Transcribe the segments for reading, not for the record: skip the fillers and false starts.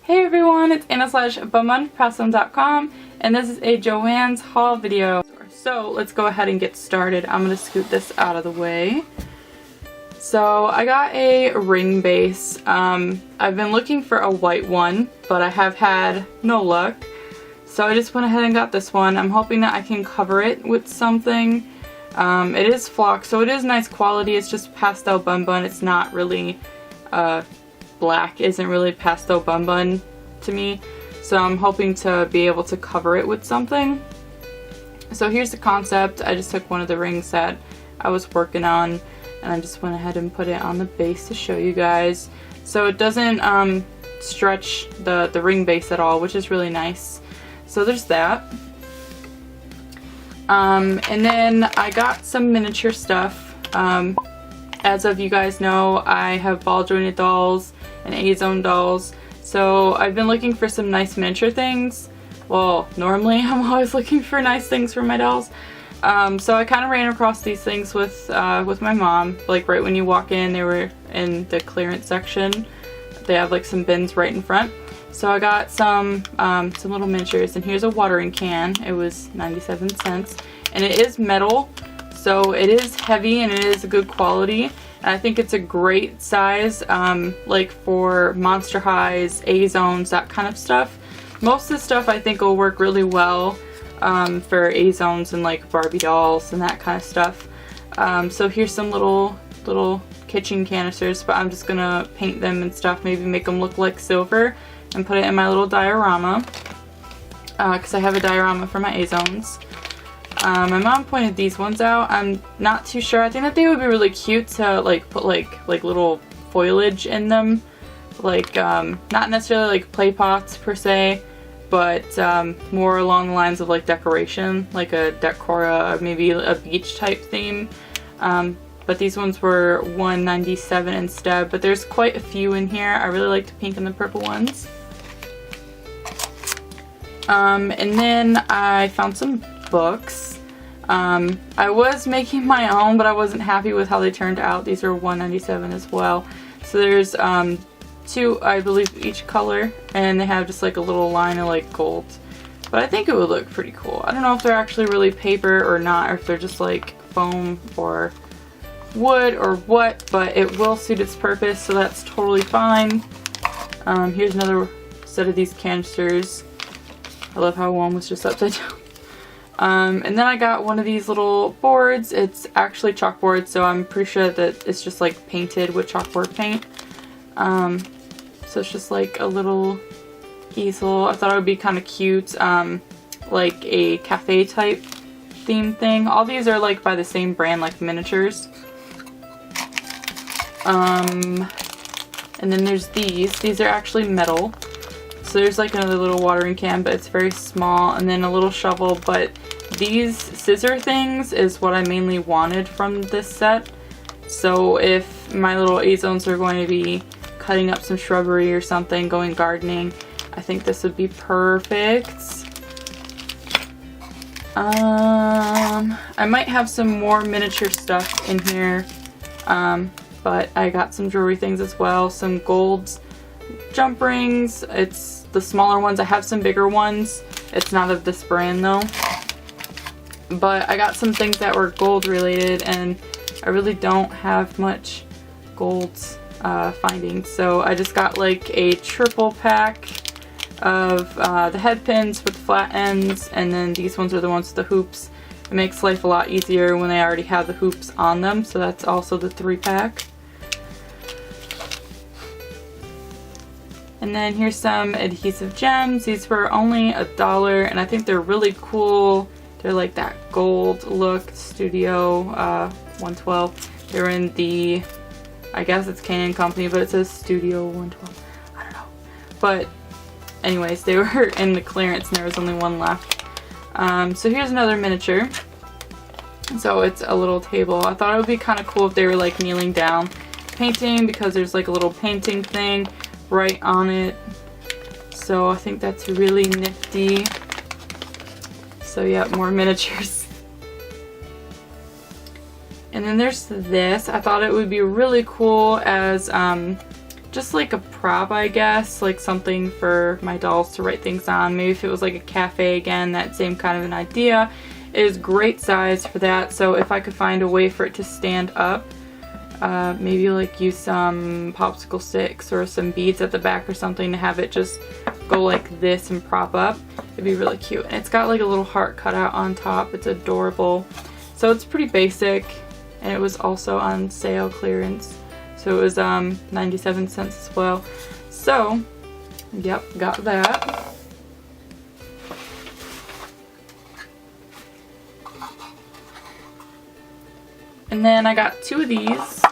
Hey everyone, it's Anna/bummunpressum.com, and this is a Joanns haul video. So let's go ahead and get started. I'm going to scoot this out of the way. So I got a ring base. I've been looking for a white one, but I have had no luck. So I just went ahead and got this one. I'm hoping that I can cover it with something. It is flock, so it is nice quality. It's just pastel bun bun. It's not really black isn't really pastel bun bun to me, so I'm hoping to be able to cover it with something. So here's the concept. I just took one of the rings that I was working on and I just went ahead and put it on the base to show you guys. So it doesn't stretch the ring base at all, which is really nice. So there's that. And then I got some miniature stuff. As of you guys know, I have ball jointed dolls and A-zone dolls, so I've been looking for some nice miniature things. Well, normally I'm always looking for nice things for my dolls. So I kind of ran across these things with my mom. Like right when you walk in, they were in the clearance section. They have like some bins right in front. So I got some little miniatures, and here's a watering can. It was 97 cents, and it is metal. So it is heavy and it is a good quality, and I think it's a great size, like for Monster Highs, A-zones, that kind of stuff. Most of the stuff I think will work really well for A-zones and like Barbie dolls and that kind of stuff. So here's some little kitchen canisters, but I'm just gonna paint them and stuff, maybe make them look like silver and put it in my little diorama, because I have a diorama for my A-zones. My mom pointed these ones out. I'm not too sure. I think that they would be really cute to like put like little foliage in them, like not necessarily like play pots per se, but more along the lines of like decoration, like a decora, maybe a beach type theme. But these ones were $1.97 instead, but there's quite a few in here. I really like the pink and the purple ones. And then I found some books. I was making my own, but I wasn't happy with how they turned out. These are $1.97 as well. So there's two, I believe, each color, and they have just like a little line of like gold. But I think it would look pretty cool. I don't know if they're actually really paper or not, or if they're just like foam or wood or what, but it will suit its purpose, so that's totally fine. Here's another set of these canisters. I love how one was just upside down. And then I got one of these little boards. It's actually chalkboard, so I'm pretty sure that it's just like painted with chalkboard paint. So it's just like a little easel. I thought it would be kind of cute, like a cafe type theme thing. All these are like by the same brand, like miniatures. And then there's these. These are actually metal. So there's like another little watering can, but it's very small, and then a little shovel. But these scissor things is what I mainly wanted from this set. So if my little A-zones are going to be cutting up some shrubbery or something, going gardening, I think this would be perfect. I might have some more miniature stuff in here, but I got some jewelry things as well. Some gold jump rings. It's the smaller ones. I have some bigger ones. It's not of this brand though. But I got some things that were gold related, and I really don't have much gold findings. So I just got like a triple pack of the head pins with the flat ends, and then these ones are the ones with the hoops. It makes life a lot easier when they already have the hoops on them, so that's also the 3-pack. And then here's some adhesive gems. These were only $1, and I think they're really cool. They're like that gold look, Studio 112. They're in the, I guess it's Canon company, but it says Studio 112. I don't know. But anyways, they were in the clearance and there was only one left. So here's another miniature. So it's a little table. I thought it would be kind of cool if they were like kneeling down painting, because there's like a little painting thing right on it. So I think that's really nifty. So yeah, more miniatures. And then there's this. I thought it would be really cool as just like a prop, I guess, like something for my dolls to write things on. Maybe if it was like a cafe again, that same kind of an idea. It is great size for that, so if I could find a way for it to stand up, maybe like use some popsicle sticks or some beads at the back or something to have it just go like this and prop up, it'd be really cute. And it's got like a little heart cut out on top. It's adorable. So it's pretty basic, and it was also on sale clearance. So it was 97 cents as well. So, yep, got that. And then I got 2 of these.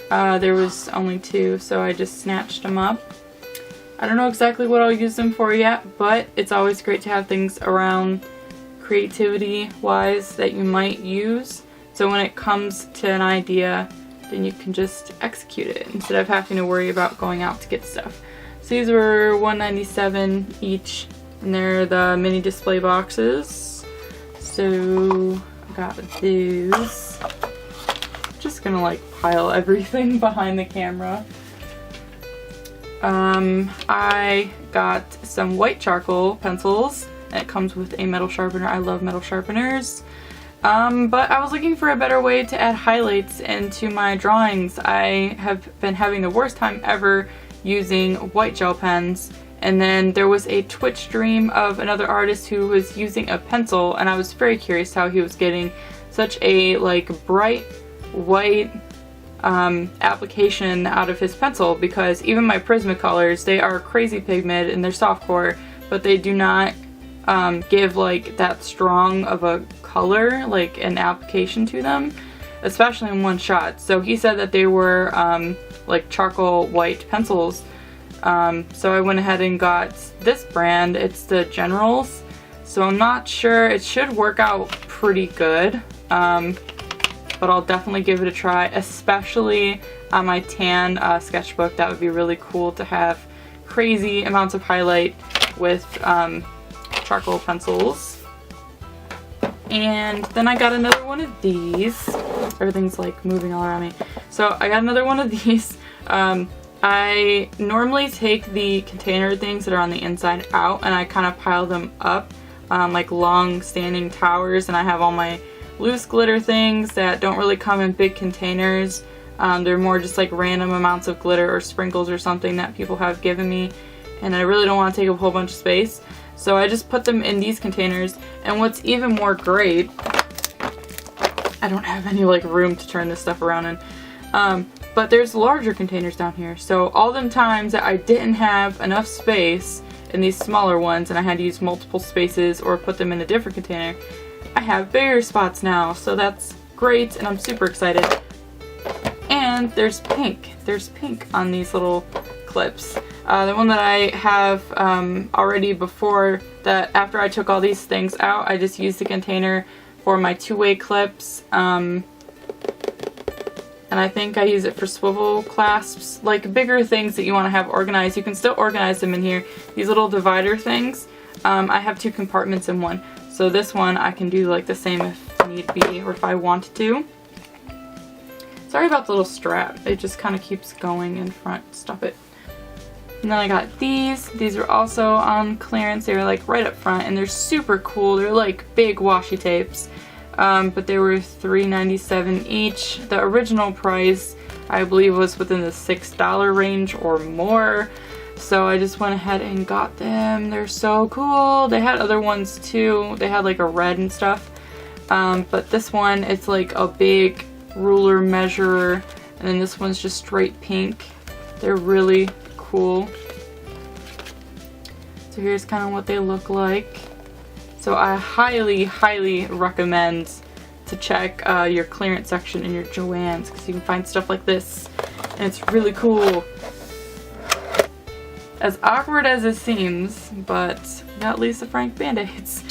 There was only 2, so I just snatched them up. I don't know exactly what I'll use them for yet, but it's always great to have things around creativity-wise that you might use. So when it comes to an idea, then you can just execute it instead of having to worry about going out to get stuff. So these were $1.97 each, and they're the mini display boxes. So I got these. Just gonna like pile everything behind the camera. I got some white charcoal pencils, and it comes with a metal sharpener. I love metal sharpeners. But I was looking for a better way to add highlights into my drawings. I have been having the worst time ever using white gel pens, and then there was a Twitch stream of another artist who was using a pencil, and I was very curious how he was getting such a like bright white application out of his pencil, because even my Prismacolors, they are crazy pigment and they're softcore, but they do not give like that strong of a color, like an application to them, especially in one shot. So he said that they were like charcoal white pencils. So I went ahead and got this brand. It's the Generals. So I'm not sure. It should work out pretty good. But I'll definitely give it a try, especially on my tan sketchbook. That would be really cool to have crazy amounts of highlight with charcoal pencils. And then I got another one of these. Everything's like moving all around me. So I got another one of these. I normally take the container things that are on the inside out, and I kind of pile them up like long standing towers, and I have all my loose glitter things that don't really come in big containers. They're more just like random amounts of glitter or sprinkles or something that people have given me, and I really don't want to take up a whole bunch of space. So I just put them in these containers, and what's even more great, I don't have any like room to turn this stuff around in, but there's larger containers down here. So all them times that I didn't have enough space in these smaller ones and I had to use multiple spaces or put them in a different container, I have bigger spots now, so that's great, and I'm super excited. And there's pink. There's pink on these little clips. The one that I have already before, that after I took all these things out, I just used the container for my two-way clips. And I think I use it for swivel clasps, like bigger things that you want to have organized. You can still organize them in here. These little divider things, I have 2 compartments in one. So this one I can do like the same if need be, or if I wanted to. Sorry about the little strap. It just kind of keeps going in front. Stop it. And then I got these. These are also on clearance. They were like right up front, and they're super cool. They're like big washi tapes. But they were $3.97 each. The original price, I believe, was within the $6 range or more. So I just went ahead and got them. They're so cool. They had other ones too. They had like a red and stuff. But this one, it's like a big ruler measure. And then this one's just straight pink. They're really cool. So here's kind of what they look like. So I highly, highly recommend to check your clearance section in your Joanns, because you can find stuff like this. And it's really cool. As awkward as it seems, but we got Lisa Frank Band-Aids.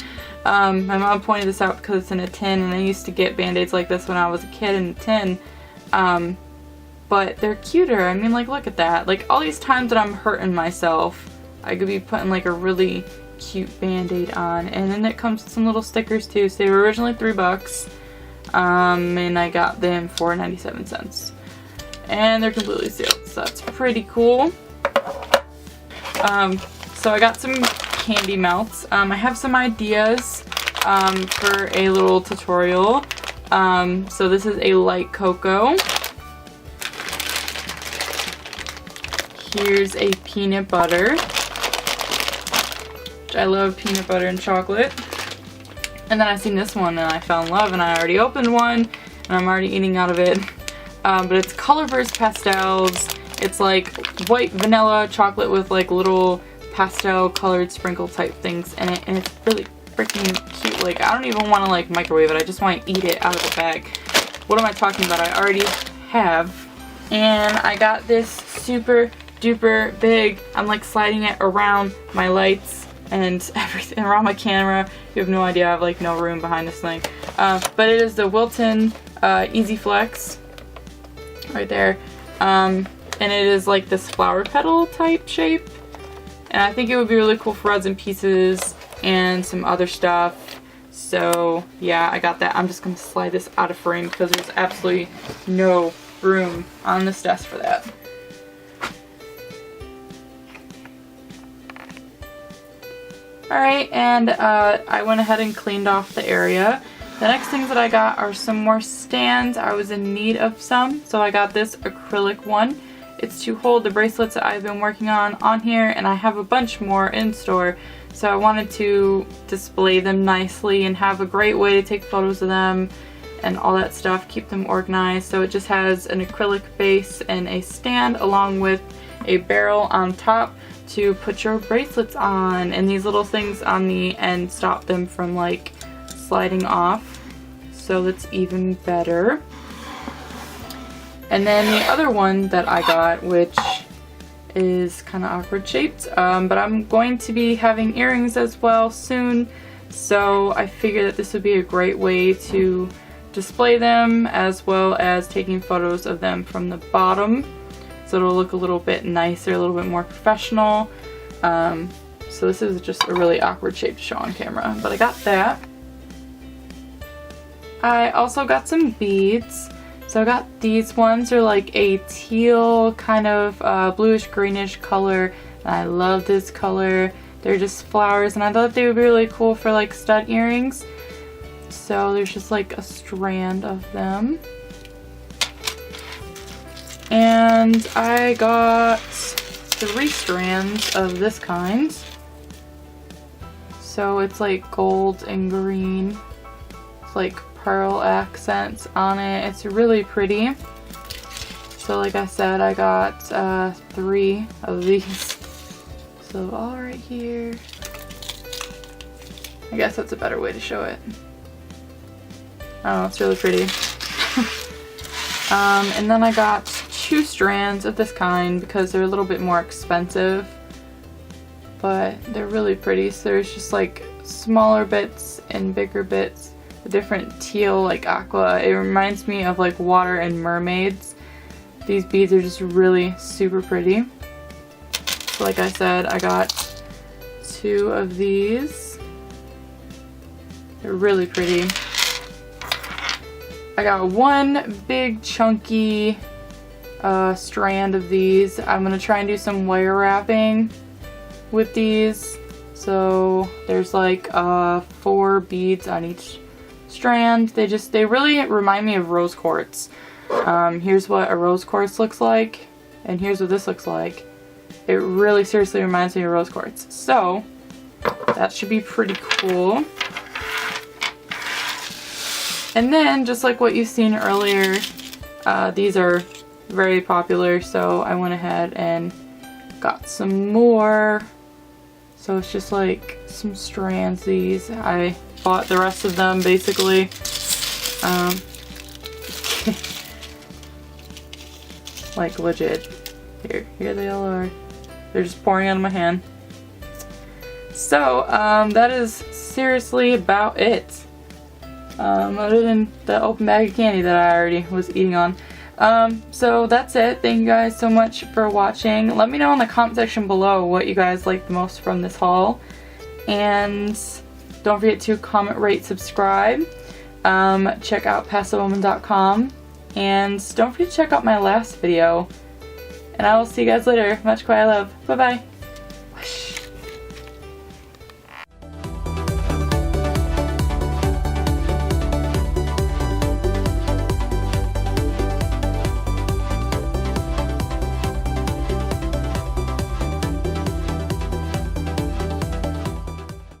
My mom pointed this out because it's in a tin, and I used to get Band-Aids like this when I was a kid in a tin. But they're cuter. I mean, like, look at that. Like, all these times that I'm hurting myself, I could be putting like a really cute Band-Aid on. And then it comes with some little stickers too. So they were originally $3. and I got them for 97 cents. And they're completely sealed, so that's pretty cool. So I got some candy melts. I have some ideas for a little tutorial. So this is a light cocoa. Here's a peanut butter. I love peanut butter and chocolate. And then I seen this one and I fell in love, and I already opened one and I'm already eating out of it. But it's Colorburst pastels. It's like white vanilla chocolate with like little pastel colored sprinkle type things in it, and it's really freaking cute. Like, I don't even want to like microwave it, I just want to eat it out of the bag. What am I talking about? I already have. And I got this super duper big, I'm like sliding it around my lights and everything, around my camera. You have no idea, I have like no room behind this thing. But it is the Wilton Easy Flex right there. And it is like this flower petal type shape. And I think it would be really cool for resin pieces and some other stuff. So yeah, I got that. I'm just going to slide this out of frame because there's absolutely no room on this desk for that. Alright, and I went ahead and cleaned off the area. The next things that I got are some more stands. I was in need of some, so I got this acrylic one. It's to hold the bracelets that I've been working on here, and I have a bunch more in store. So I wanted to display them nicely and have a great way to take photos of them and all that stuff, keep them organized. So it just has an acrylic base and a stand along with a barrel on top to put your bracelets on, and these little things on the end stop them from like sliding off, so that's even better. And then the other one that I got, which is kind of awkward shaped, but I'm going to be having earrings as well soon, so I figured that this would be a great way to display them as well as taking photos of them from the bottom, so it'll look a little bit nicer, a little bit more professional. So this is just a really awkward shape to show on camera, but I got that. I also got some beads. So I got these ones. They're like a teal kind of bluish greenish color, and I love this color. They're just flowers, and I thought they would be really cool for like stud earrings. So there's just like a strand of them. And I got 3 strands of this kind. So it's like gold and green. It's like pearl accents on it. It's really pretty. So like I said, I got 3 of these. So all right here. I guess that's a better way to show it. I don't know, it's really pretty. And then I got 2 strands of this kind because they're a little bit more expensive, but they're really pretty. So there's just like smaller bits and bigger bits, a different teal like aqua. It reminds me of like water and mermaids. These beads are just really super pretty. So like I said, I got 2 of these. They're really pretty. I got 1 big chunky strand of these. I'm gonna try and do some wire wrapping with these. So there's like 4 beads on each strand. They really remind me of rose quartz. Here's what a rose quartz looks like, and here's what this looks like. It really seriously reminds me of rose quartz. So that should be pretty cool. And then, just like what you've seen earlier, these are very popular, so I went ahead and got some more. So it's just like some strands of these. I bought the rest of them, basically. Like legit. Here they all are. They're just pouring out of my hand. So, that is seriously about it. Other than the open bag of candy that I already was eating on. So that's it. Thank you guys so much for watching. Let me know in the comment section below what you guys like the most from this haul. And don't forget to comment, rate, subscribe. check out passivewoman.com, and don't forget to check out my last video. And I will see you guys later. Much quiet love. Bye bye.